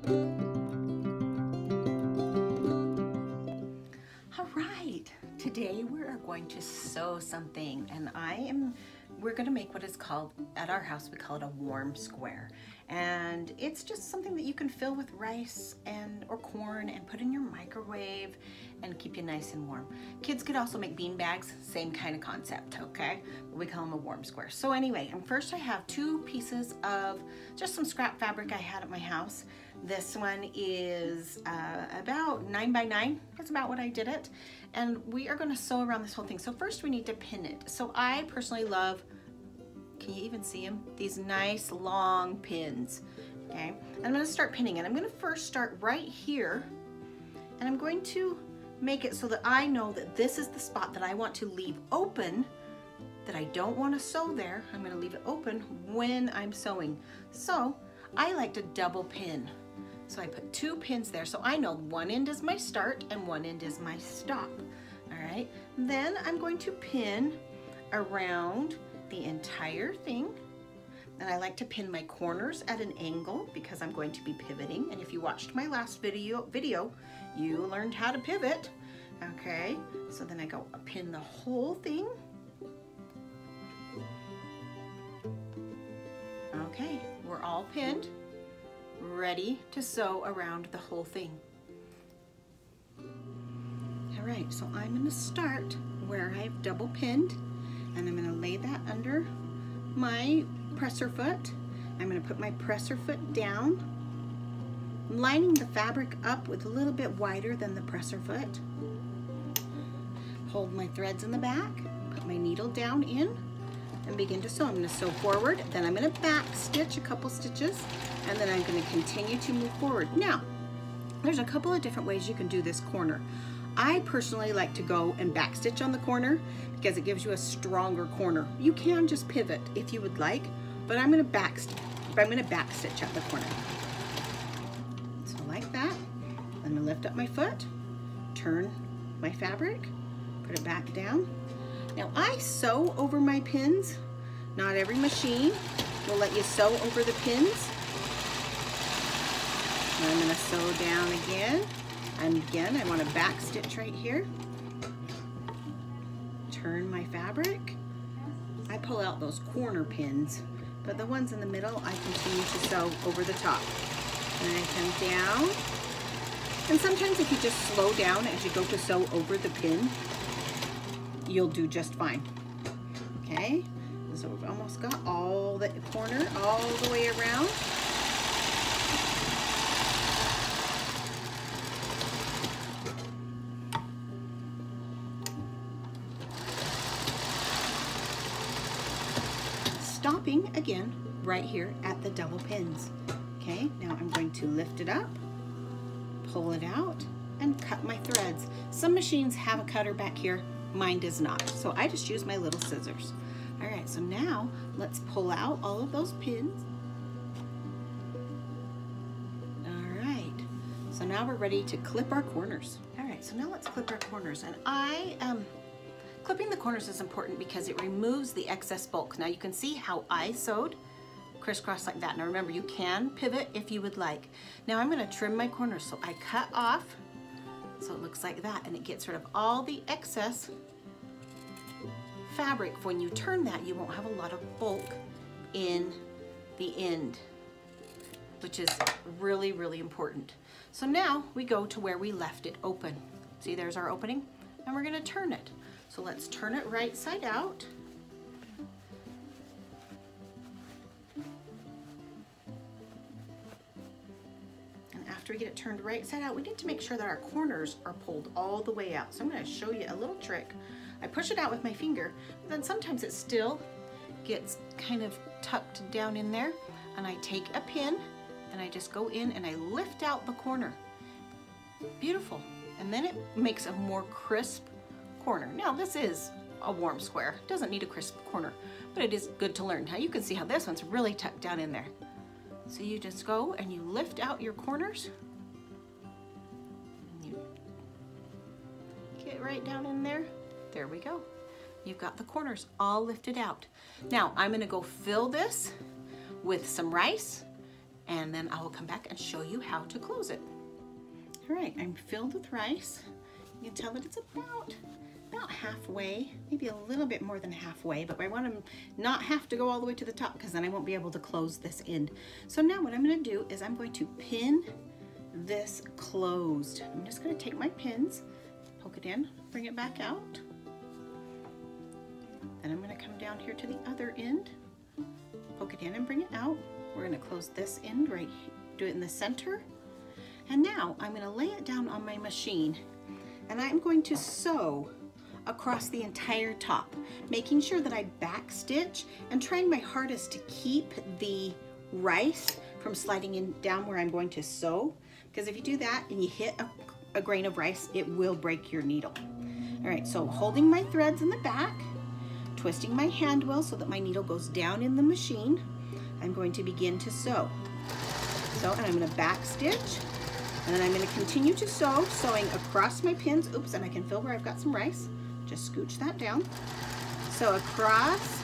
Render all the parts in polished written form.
All right, today we're going to sew something, and we're going to make what is called, at our house we call it a warm square, and it's just something that you can fill with rice or corn and put in your microwave and keep you nice and warm. Kids could also make bean bags, same kind of concept, okay? But we call them a warm square. So anyway, and first I have 2 pieces of just some scrap fabric I had at my house. This one is about 9 by 9. That's about what I did it. And we are gonna sew around this whole thing. So first we need to pin it. So I personally love, can you even see them? These nice long pins, okay? And I'm gonna start pinning it. I'm gonna first start right here, and I'm going to make it so that I know that this is the spot that I want to leave open, that I don't wanna sew there. I'm gonna leave it open when I'm sewing. So I like to double pin. So I put 2 pins there, so I know one end is my start and one end is my stop. All right, then I'm going to pin around the entire thing. And I like to pin my corners at an angle because I'm going to be pivoting. And if you watched my last video, you learned how to pivot. Okay, so then I go pin the whole thing. Okay, we're all pinned, ready to sew around the whole thing. All right, so I'm going to start where I've double pinned, and I'm going to lay that under my presser foot. I'm going to put my presser foot down, lining the fabric up with a little bit wider than the presser foot. Hold my threads in the back, put my needle down in, and begin to sew. I'm going to sew forward, then I'm going to back stitch a couple stitches, and then I'm going to continue to move forward. Now, there's a couple of different ways you can do this corner. I personally like to go and back stitch on the corner because it gives you a stronger corner. You can just pivot if you would like, but I'm going to back stitch at the corner. So like that. I'm going to lift up my foot, turn my fabric, put it back down. Now I sew over my pins. Not every machine will let you sew over the pins. I'm going to sew down again, and again I want to back stitch right here. Turn my fabric. I pull out those corner pins, but the ones in the middle I continue to sew over the top. And I come down, and sometimes if you just slow down as you go to sew over the pin, you'll do just fine. Okay, so we've almost got all the corner all the way around. Stopping again right here at the double pins. Okay, now I'm going to lift it up, pull it out, and cut my threads. Some machines have a cutter back here. Mine does not, so I just use my little scissors. All right, so now let's pull out all of those pins. All right, so now we're ready to clip our corners. All right, so now let's clip our corners, and clipping the corners is important because it removes the excess bulk. Now you can see how I sewed crisscross like that. Now remember, you can pivot if you would like. Now I'm going to trim my corners, so I cut off so it looks like that, and it gets rid of all the excess fabric. When you turn that, you won't have a lot of bulk in the end, which is really, really important. So now we go to where we left it open. See, there's our opening, and we're going to turn it. So let's turn it right side out. After we get it turned right side out, we need to make sure that our corners are pulled all the way out. So I'm going to show you a little trick. I push it out with my finger, but then sometimes it still gets kind of tucked down in there, and I take a pin and I just go in and I lift out the corner. Beautiful. And then it makes a more crisp corner. Now this is a warm square. It doesn't need a crisp corner, but it is good to learn. Now you can see how this one's really tucked down in there. So you just go and you lift out your corners. And you get right down in there. There we go. You've got the corners all lifted out. Now I'm going to go fill this with some rice and and then I will come back and show you how to close it. All right, I'm filled with rice. You can tell that it's about halfway, maybe a little bit more than halfway, but I want to not have to go all the way to the top because then I won't be able to close this end. So now what I'm going to do is I'm going to pin this closed. I'm just going to take my pins, poke it in, bring it back out. Then I'm going to come down here to the other end, poke it in and bring it out. We're going to close this end right here, do it in the center. And now I'm going to lay it down on my machine and I'm going to sew across the entire top, making sure that I back stitch and trying my hardest to keep the rice from sliding in down where I'm going to sew, because if you do that and you hit a grain of rice, it will break your needle. All right, so holding my threads in the back, twisting my hand wheel so that my needle goes down in the machine, I'm going to begin to sew. So, and I'm going to back stitch, and then I'm going to continue to sew, sewing across my pins. Oops, and I can feel where I've got some rice. Just scooch that down. So across,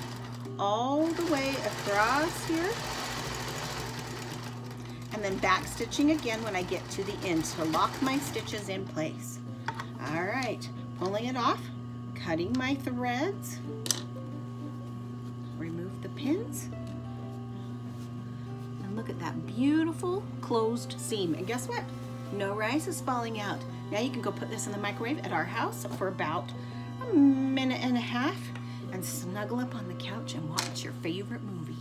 all the way across here, and then back stitching again when I get to the end to lock my stitches in place. All right, pulling it off, cutting my threads, remove the pins, and look at that beautiful closed seam. And guess what? No rice is falling out. Now you can go put this in the microwave at our house for about a minute and a half and snuggle up on the couch and watch your favorite movie.